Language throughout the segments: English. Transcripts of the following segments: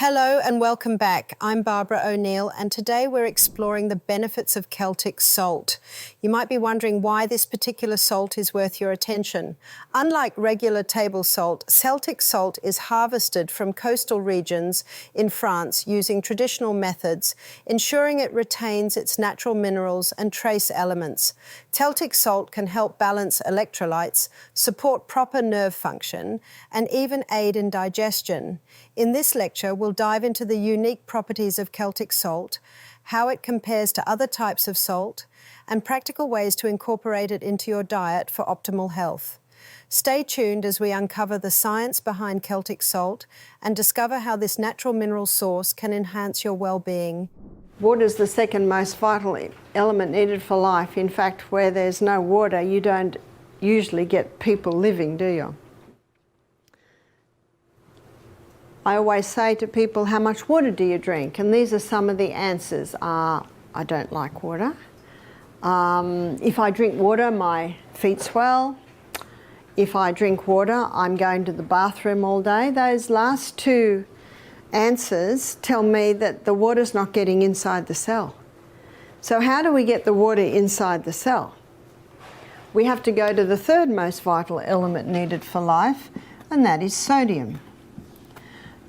Hello and welcome back. I'm Barbara O'Neill and today we're exploring the benefits of Celtic salt. You might be wondering why this particular salt is worth your attention. Unlike regular table salt, Celtic salt is harvested from coastal regions in France using traditional methods, ensuring it retains its natural minerals and trace elements. Celtic salt can help balance electrolytes, support proper nerve function, and even aid in digestion. In this lecture, we'll dive into the unique properties of Celtic salt, how it compares to other types of salt, and practical ways to incorporate it into your diet for optimal health. Stay tuned as we uncover the science behind Celtic salt and discover how this natural mineral source can enhance your well-being. Water is the second most vital element needed for life. In fact, where there's no water, you don't usually get people living, do you? I always say to people, how much water do you drink? And these are some of the answers. I don't like water. If I drink water, my feet swell. If I drink water, I'm going to the bathroom all day. Those last two answers tell me that the water's not getting inside the cell. So how do we get the water inside the cell? We have to go to the third most vital element needed for life, and that is sodium.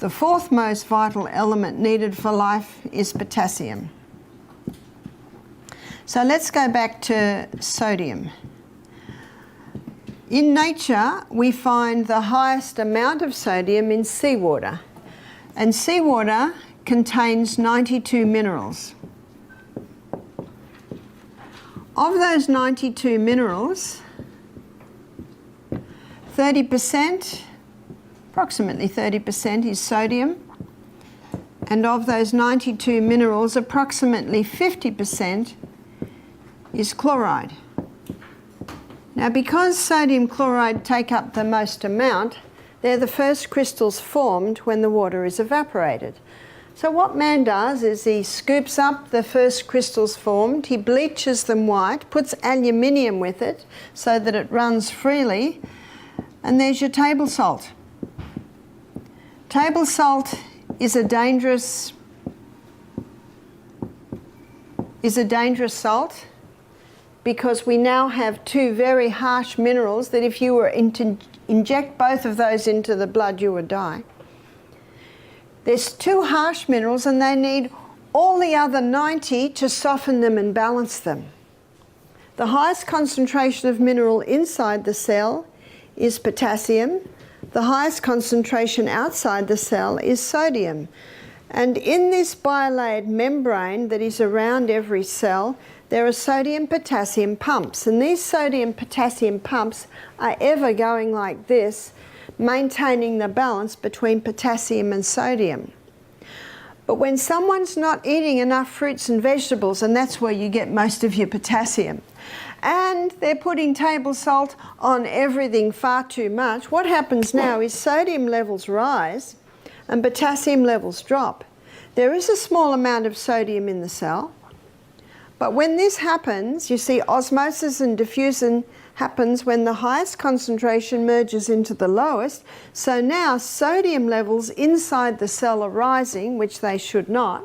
The fourth most vital element needed for life is potassium. So let's go back to sodium. In nature, we find the highest amount of sodium in seawater. And seawater contains 92 minerals. Of those 92 minerals, 30%, approximately 30% is sodium, and of those 92 minerals, approximately 50% is chloride. Now, because sodium chloride take up the most amount, they're the first crystals formed when the water is evaporated. So what man does is he scoops up the first crystals formed, he bleaches them white, puts aluminium with it so that it runs freely, and there's your table salt. Table salt is a dangerous salt because we now have two very harsh minerals that if you were to inject both of those into the blood, you would die. There's two harsh minerals and they need all the other 90 to soften them and balance them. The highest concentration of mineral inside the cell is potassium. The highest concentration outside the cell is sodium. And in this bilayered membrane that is around every cell, there are sodium-potassium pumps. And these sodium-potassium pumps are ever going like this, maintaining the balance between potassium and sodium. But when someone's not eating enough fruits and vegetables, and that's where you get most of your potassium, and they're putting table salt on everything far too much, what happens now is sodium levels rise and potassium levels drop. There is a small amount of sodium in the cell, but when this happens, you see osmosis and diffusion happens when the highest concentration merges into the lowest. So now sodium levels inside the cell are rising, which they should not,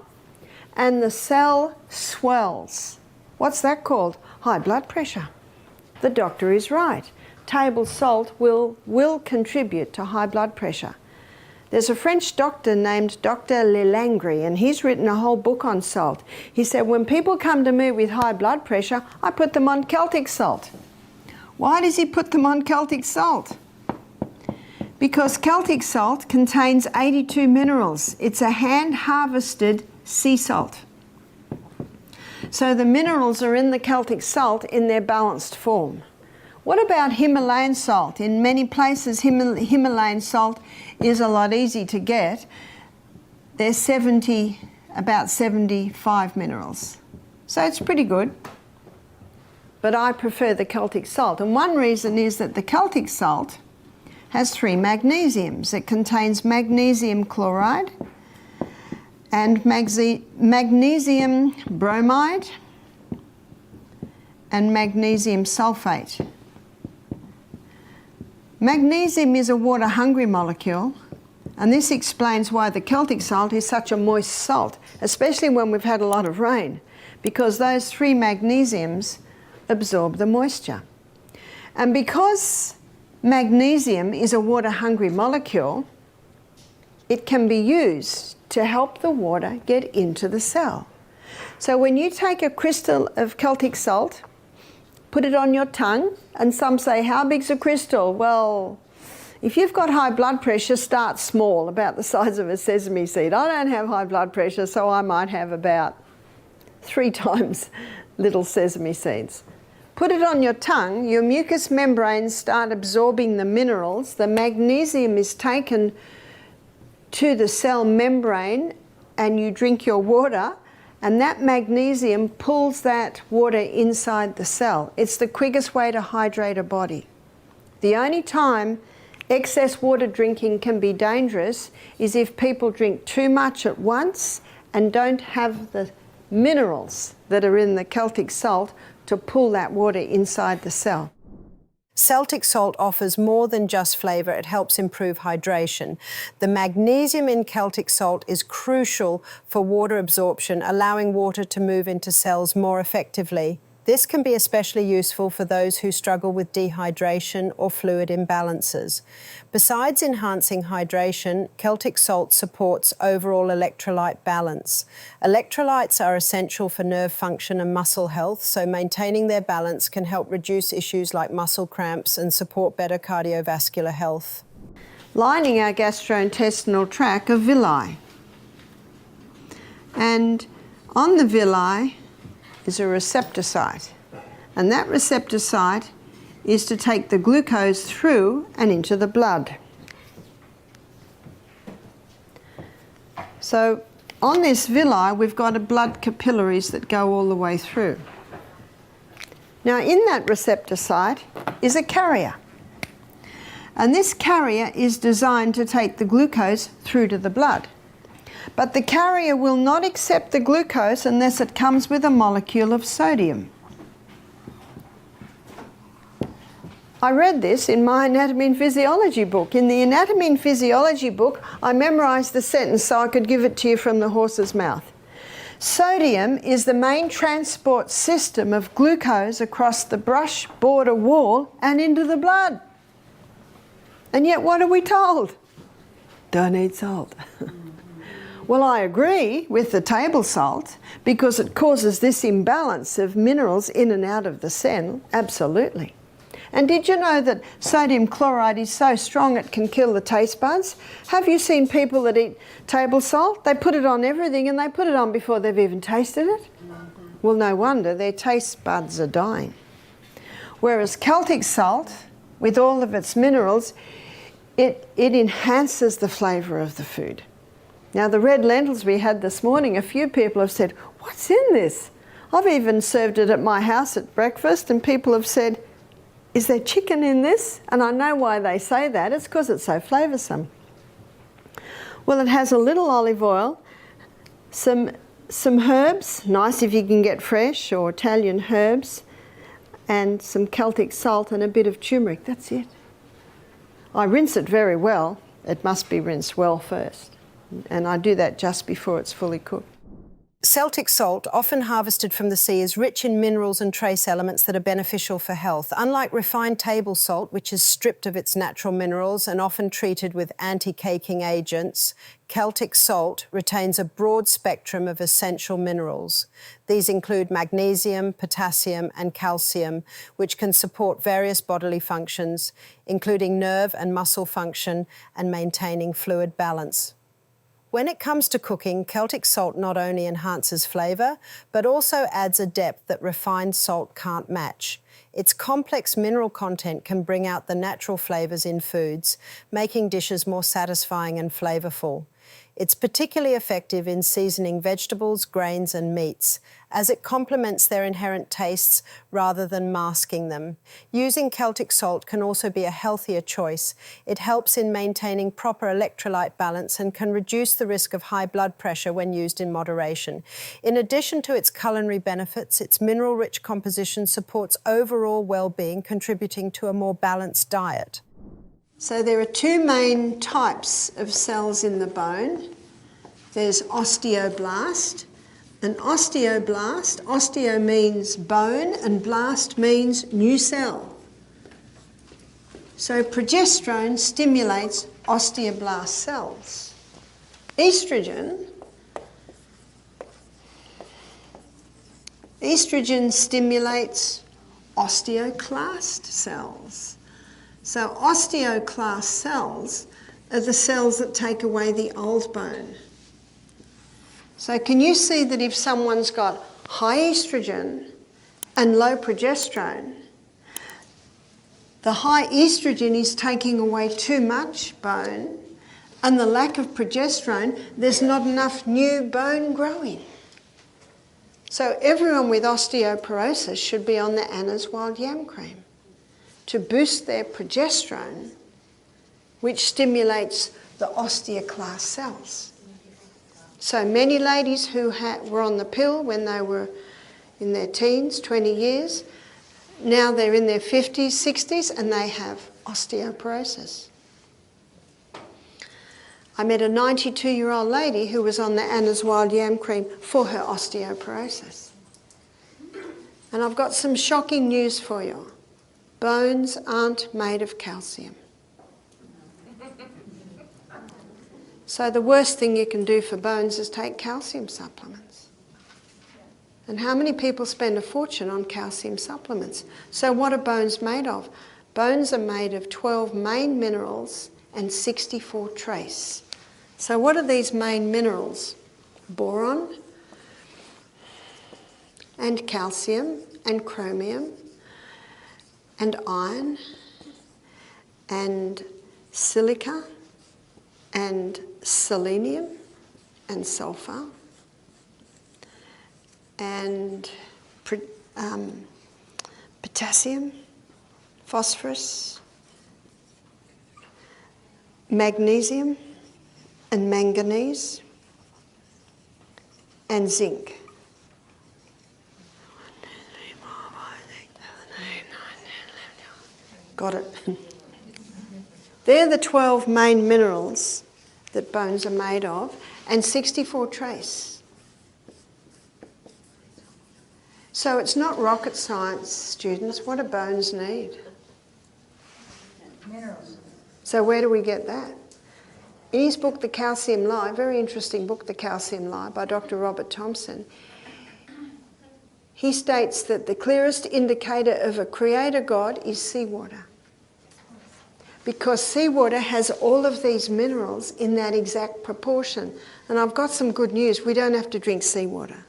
and the cell swells. What's that called? High blood pressure. The doctor is right. Table salt will contribute to high blood pressure. There's a French doctor named Dr. Lelangre, and he's written a whole book on salt. He said, when people come to me with high blood pressure, I put them on Celtic salt. Why does he put them on Celtic salt? Because Celtic salt contains 82 minerals. It's a hand-harvested sea salt. So the minerals are in the Celtic salt in their balanced form. What about Himalayan salt? In many places, Himalayan salt is a lot easy to get. There's about 75 minerals. So it's pretty good. But I prefer the Celtic salt. And one reason is that the Celtic salt has 3 magnesiums. It contains magnesium chloride and magnesium bromide and magnesium sulfate. Magnesium is a water-hungry molecule, And this explains why the Celtic salt is such a moist salt, especially when we've had a lot of rain, because those 3 magnesiums absorb the moisture. And because magnesium is a water-hungry molecule, it can be used to help the water get into the cell. So when you take a crystal of Celtic salt, put it on your tongue, and some say, how big's a crystal? Well, if you've got high blood pressure, start small, about the size of a sesame seed. I don't have high blood pressure, so I might have about 3 times little sesame seeds. Put it on your tongue, your mucous membranes start absorbing the minerals, the magnesium is taken to the cell membrane, and you drink your water, and that magnesium pulls that water inside the cell. It's the quickest way to hydrate a body. The only time excess water drinking can be dangerous is if people drink too much at once and don't have the minerals that are in the Celtic salt to pull that water inside the cell. Celtic salt offers more than just flavour, it helps improve hydration. The magnesium in Celtic salt is crucial for water absorption, allowing water to move into cells more effectively. This can be especially useful for those who struggle with dehydration or fluid imbalances. Besides enhancing hydration, Celtic salt supports overall electrolyte balance. Electrolytes are essential for nerve function and muscle health, so maintaining their balance can help reduce issues like muscle cramps and support better cardiovascular health. Lining our gastrointestinal tract are villi. And on the villi is a receptor site, and that receptor site is to take the glucose through and into the blood. So on this villi we've got a blood capillaries that go all the way through. Now in that receptor site is a carrier, and this carrier is designed to take the glucose through to the blood. But the carrier will not accept the glucose unless it comes with a molecule of sodium. I read this in my anatomy and physiology book. In the anatomy and physiology book, I memorised the sentence so I could give it to you from the horse's mouth. Sodium is the main transport system of glucose across the brush border wall and into the blood. And yet what are we told? Don't eat salt. Well, I agree with the table salt because it causes this imbalance of minerals in and out of the cell, absolutely. And did you know that sodium chloride is so strong it can kill the taste buds? Have you seen people that eat table salt? They put it on everything and they put it on before they've even tasted it. Well, no wonder, their taste buds are dying. Whereas Celtic salt, with all of its minerals, it enhances the flavour of the food. Now the red lentils we had this morning, a few people have said, what's in this? I've even served it at my house at breakfast and people have said, is there chicken in this? And I know why they say that, it's because it's so flavoursome. Well, it has a little olive oil, some herbs, nice if you can get fresh or Italian herbs, and some Celtic salt and a bit of turmeric, that's it. I rinse it very well, it must be rinsed well first. And I do that just before it's fully cooked. Celtic salt, often harvested from the sea, is rich in minerals and trace elements that are beneficial for health. Unlike refined table salt, which is stripped of its natural minerals and often treated with anti-caking agents, Celtic salt retains a broad spectrum of essential minerals. These include magnesium, potassium and calcium, which can support various bodily functions, including nerve and muscle function and maintaining fluid balance. When it comes to cooking, Celtic salt not only enhances flavour, but also adds a depth that refined salt can't match. Its complex mineral content can bring out the natural flavours in foods, making dishes more satisfying and flavourful. It's particularly effective in seasoning vegetables, grains and meats, as it complements their inherent tastes rather than masking them. Using Celtic salt can also be a healthier choice. It helps in maintaining proper electrolyte balance and can reduce the risk of high blood pressure when used in moderation. In addition to its culinary benefits, its mineral-rich composition supports overall well-being, contributing to a more balanced diet. So there are two main types of cells in the bone. There's osteoblast. An osteoblast, osteo means bone and blast means new cell. So progesterone stimulates osteoblast cells. Estrogen stimulates osteoclast cells. So osteoclast cells are the cells that take away the old bone. So can you see that if someone's got high estrogen and low progesterone, the high estrogen is taking away too much bone, and the lack of progesterone, there's not enough new bone growing. So everyone with osteoporosis should be on the Anna's wild yam cream to boost their progesterone, which stimulates the osteoclast cells. So many ladies who were on the pill when they were in their teens, 20 years, now they're in their 50s, 60s, and they have osteoporosis. I met a 92-year-old lady who was on the Anna's wild yam cream for her osteoporosis. And I've got some shocking news for you. Bones aren't made of calcium. So the worst thing you can do for bones is take calcium supplements. And how many people spend a fortune on calcium supplements? So what are bones made of? Bones are made of 12 main minerals and 64 trace. So what are these main minerals? Boron and calcium and chromium and iron and silica and selenium and sulfur and potassium, phosphorus, magnesium and manganese and zinc. Got it. They're the 12 main minerals that bones are made of, and 64 trace. So it's not rocket science, students. What do bones need? Minerals. So where do we get that? In his book, The Calcium Lie, very interesting book, The Calcium Lie, by Dr. Robert Thompson, he states that the clearest indicator of a creator God is seawater. Because seawater has all of these minerals in that exact proportion. And I've got some good news. We don't have to drink seawater.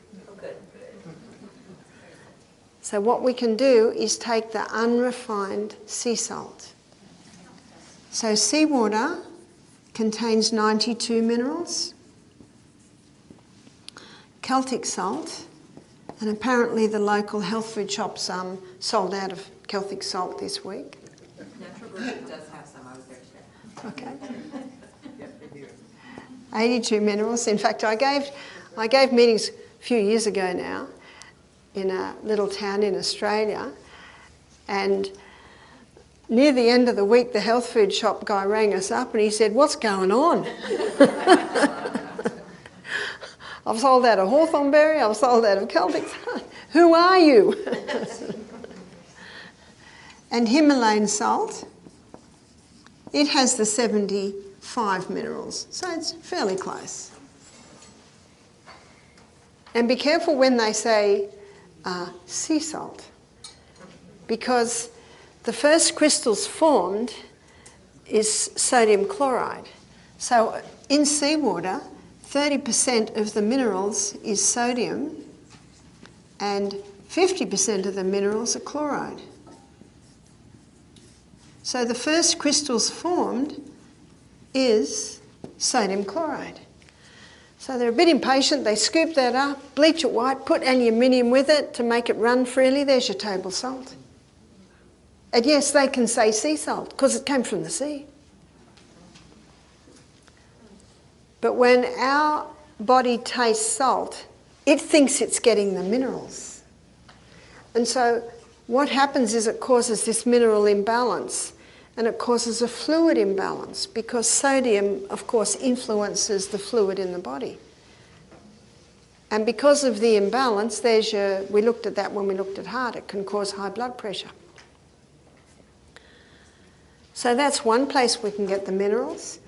So what we can do is take the unrefined sea salt. So seawater contains 92 minerals. Celtic salt, and apparently the local health food shops sold out of Celtic salt this week. Natural Green does have some. I was there today. Okay. 82 minerals. In fact, I gave meetings a few years ago now in a little town in Australia, and near the end of the week, the health food shop guy rang us up and he said, "What's going on?" I've sold out of Hawthornberry, I've sold out of Celtic. Who are you? And Himalayan salt, it has the 75 minerals, so it's fairly close. And be careful when they say sea salt, because the first crystals formed is sodium chloride. So in seawater, 30% of the minerals is sodium and 50% of the minerals are chloride. So the first crystals formed is sodium chloride. So they're a bit impatient. They scoop that up, bleach it white, put aluminium with it to make it run freely. There's your table salt. And yes, they can say sea salt because it came from the sea. But when our body tastes salt, it thinks it's getting the minerals. And so what happens is it causes this mineral imbalance. And it causes a fluid imbalance because sodium, of course, influences the fluid in the body. And because of the imbalance, we looked at that when we looked at heart, it can cause high blood pressure. So that's one place we can get the minerals.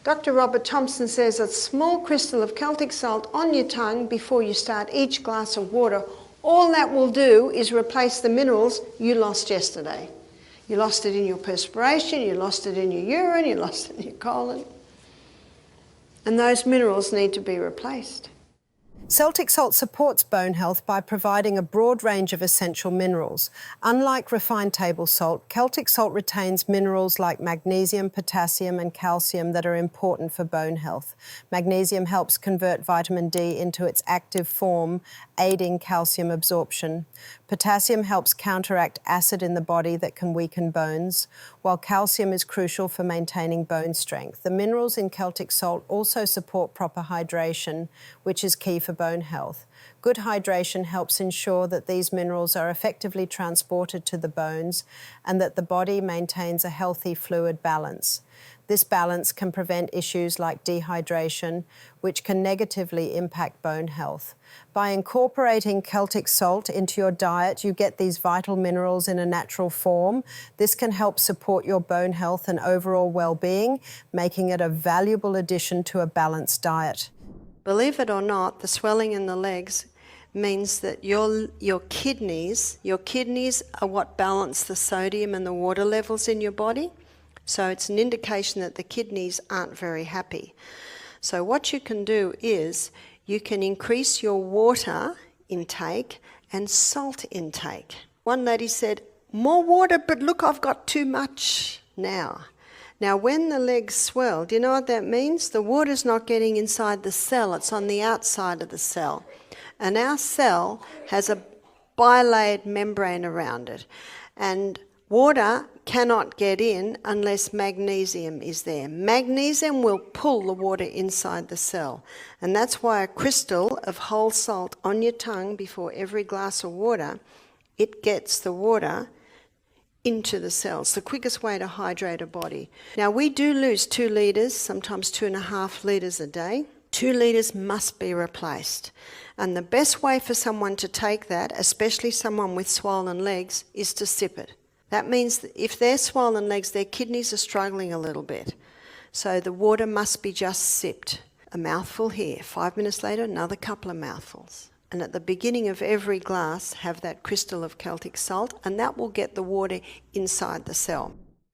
Dr. Robert Thompson says a small crystal of Celtic salt on your tongue before you start each glass of water, all that will do is replace the minerals you lost yesterday. You lost it in your perspiration, you lost it in your urine, you lost it in your colon. And those minerals need to be replaced. Celtic salt supports bone health by providing a broad range of essential minerals. Unlike refined table salt, Celtic salt retains minerals like magnesium, potassium and calcium that are important for bone health. Magnesium helps convert vitamin D into its active form, aiding calcium absorption. Potassium helps counteract acid in the body that can weaken bones, while calcium is crucial for maintaining bone strength. The minerals in Celtic salt also support proper hydration, which is key for bone health. Good hydration helps ensure that these minerals are effectively transported to the bones and that the body maintains a healthy fluid balance. This balance can prevent issues like dehydration, which can negatively impact bone health. By incorporating Celtic salt into your diet, you get these vital minerals in a natural form. This can help support your bone health and overall well-being, making it a valuable addition to a balanced diet. Believe it or not, the swelling in the legs means that your kidneys are what balance the sodium and the water levels in your body. So it's an indication that the kidneys aren't very happy. So what you can do is you can increase your water intake and salt intake. One lady said, "More water, but look, I've got too much now." Now, when the legs swell, do you know what that means? The water's not getting inside the cell, it's on the outside of the cell. And our cell has a bilayered membrane around it. And water cannot get in unless magnesium is there. Magnesium will pull the water inside the cell. And that's why a crystal of whole salt on your tongue before every glass of water, it gets the water into the cells, the quickest way to hydrate a body. Now, we do lose 2 litres, sometimes 2.5 litres a day. 2 litres must be replaced. And the best way for someone to take that, especially someone with swollen legs, is to sip it. That means that if they're swollen legs, their kidneys are struggling a little bit. So the water must be just sipped. A mouthful here, 5 minutes later, another couple of mouthfuls. And at the beginning of every glass, have that crystal of Celtic salt, and that will get the water inside the cell.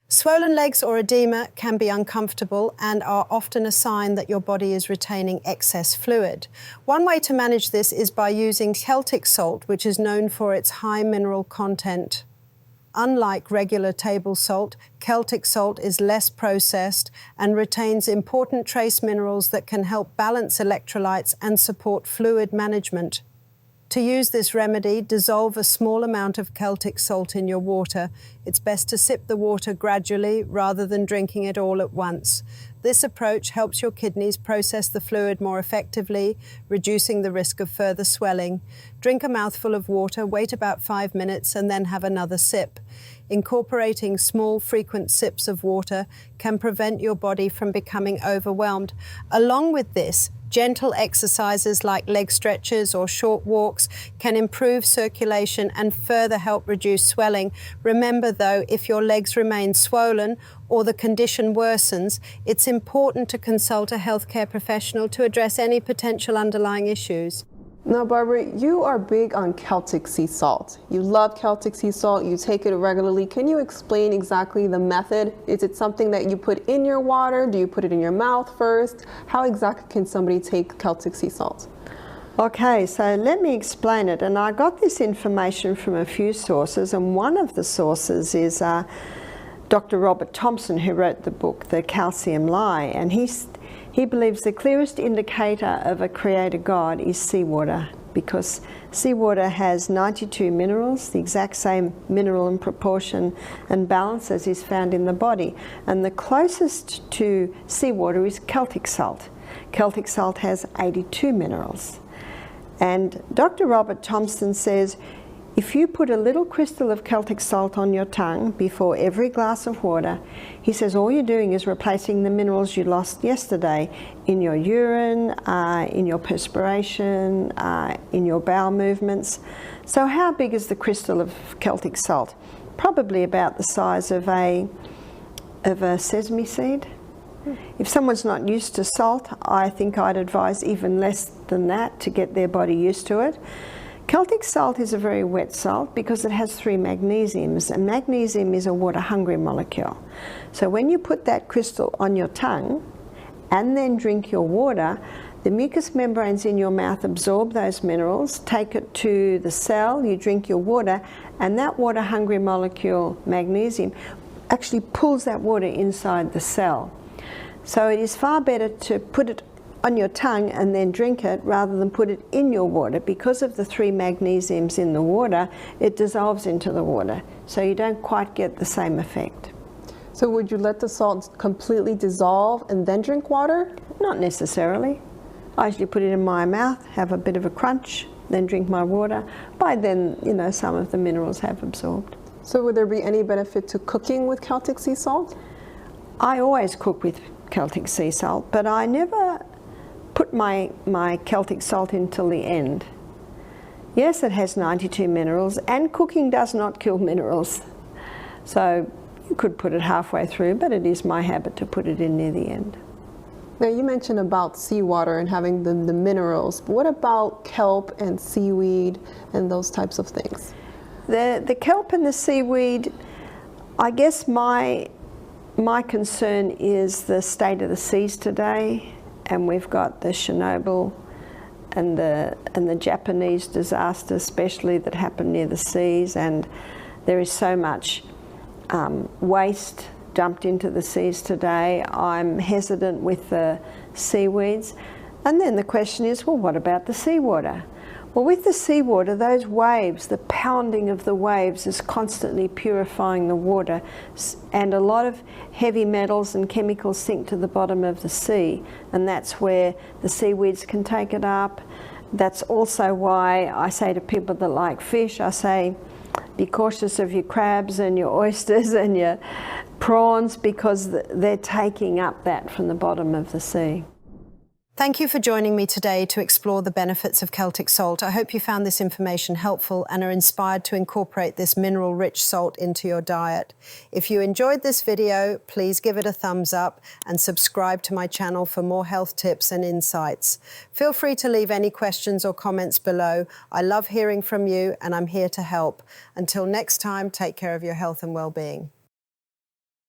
Swollen legs or edema can be uncomfortable and are often a sign that your body is retaining excess fluid. One way to manage this is by using Celtic salt, which is known for its high mineral content. Unlike regular table salt, Celtic salt is less processed and retains important trace minerals that can help balance electrolytes and support fluid management. To use this remedy, dissolve a small amount of Celtic salt in your water. It's best to sip the water gradually rather than drinking it all at once. This approach helps your kidneys process the fluid more effectively, reducing the risk of further swelling. Drink a mouthful of water, wait about 5 minutes, and then have another sip. Incorporating small, frequent sips of water can prevent your body from becoming overwhelmed. Along with this, gentle exercises like leg stretches or short walks can improve circulation and further help reduce swelling. Remember though, if your legs remain swollen or the condition worsens, it's important to consult a healthcare professional to address any potential underlying issues. Now, Barbara, you are big on Celtic sea salt. You love Celtic sea salt, you take it regularly. Can you explain exactly the method? Is it something that you put in your water? Do you put it in your mouth first? How exactly can somebody take Celtic sea salt? Okay, so let me explain it. And I got this information from a few sources, and one of the sources is Dr. Robert Thompson, who wrote the book, The Calcium Lie, and he believes the clearest indicator of a creator God is seawater, because seawater has 92 minerals, the exact same mineral and proportion and balance as is found in the body. And the closest to seawater is Celtic salt. Celtic salt has 82 minerals. And Dr. Robert Thompson says, If you put a little crystal of Celtic salt on your tongue before every glass of water, he says all you're doing is replacing the minerals you lost yesterday in your urine, in your perspiration, in your bowel movements. So how big is the crystal of Celtic salt? Probably about the size of a sesame seed. If someone's not used to salt, I think I'd advise even less than that to get their body used to it. Celtic salt is a very wet salt because it has 3 magnesiums, and magnesium is a water-hungry molecule. So when you put that crystal on your tongue and then drink your water, the mucous membranes in your mouth absorb those minerals, take it to the cell, you drink your water, and that water-hungry molecule, magnesium, actually pulls that water inside the cell. So it is far better to put it on your tongue and then drink it rather than put it in your water. Because of the 3 magnesiums in the water, it dissolves into the water, so you don't quite get the same effect. So would you let the salt completely dissolve and then drink water? Not necessarily. I usually put it in my mouth, have a bit of a crunch, then drink my water. By then, you know, some of the minerals have absorbed. So would there be any benefit to cooking with Celtic sea salt? I always cook with Celtic sea salt, but I never put my Celtic salt in till the end. Yes, it has 92 minerals, and cooking does not kill minerals. So you could put it halfway through, but it is my habit to put it in near the end. Now you mentioned about seawater and having the minerals, but what about kelp and seaweed and those types of things? The kelp and the seaweed, I guess my concern is the state of the seas today, and we've got the Chernobyl and the Japanese disaster especially that happened near the seas, and there is so much waste dumped into the seas today. I'm hesitant with the seaweeds. And then the question is, well, what about the seawater? Well, with the seawater, those waves, the pounding of the waves is constantly purifying the water, and a lot of heavy metals and chemicals sink to the bottom of the sea, and that's where the seaweeds can take it up. That's also why I say to people that like fish, I say, be cautious of your crabs and your oysters and your prawns, because they're taking up that from the bottom of the sea. Thank you for joining me today to explore the benefits of Celtic salt. I hope you found this information helpful and are inspired to incorporate this mineral-rich salt into your diet. If you enjoyed this video, please give it a thumbs up and subscribe to my channel for more health tips and insights. Feel free to leave any questions or comments below. I love hearing from you, and I'm here to help. Until next time, take care of your health and well-being.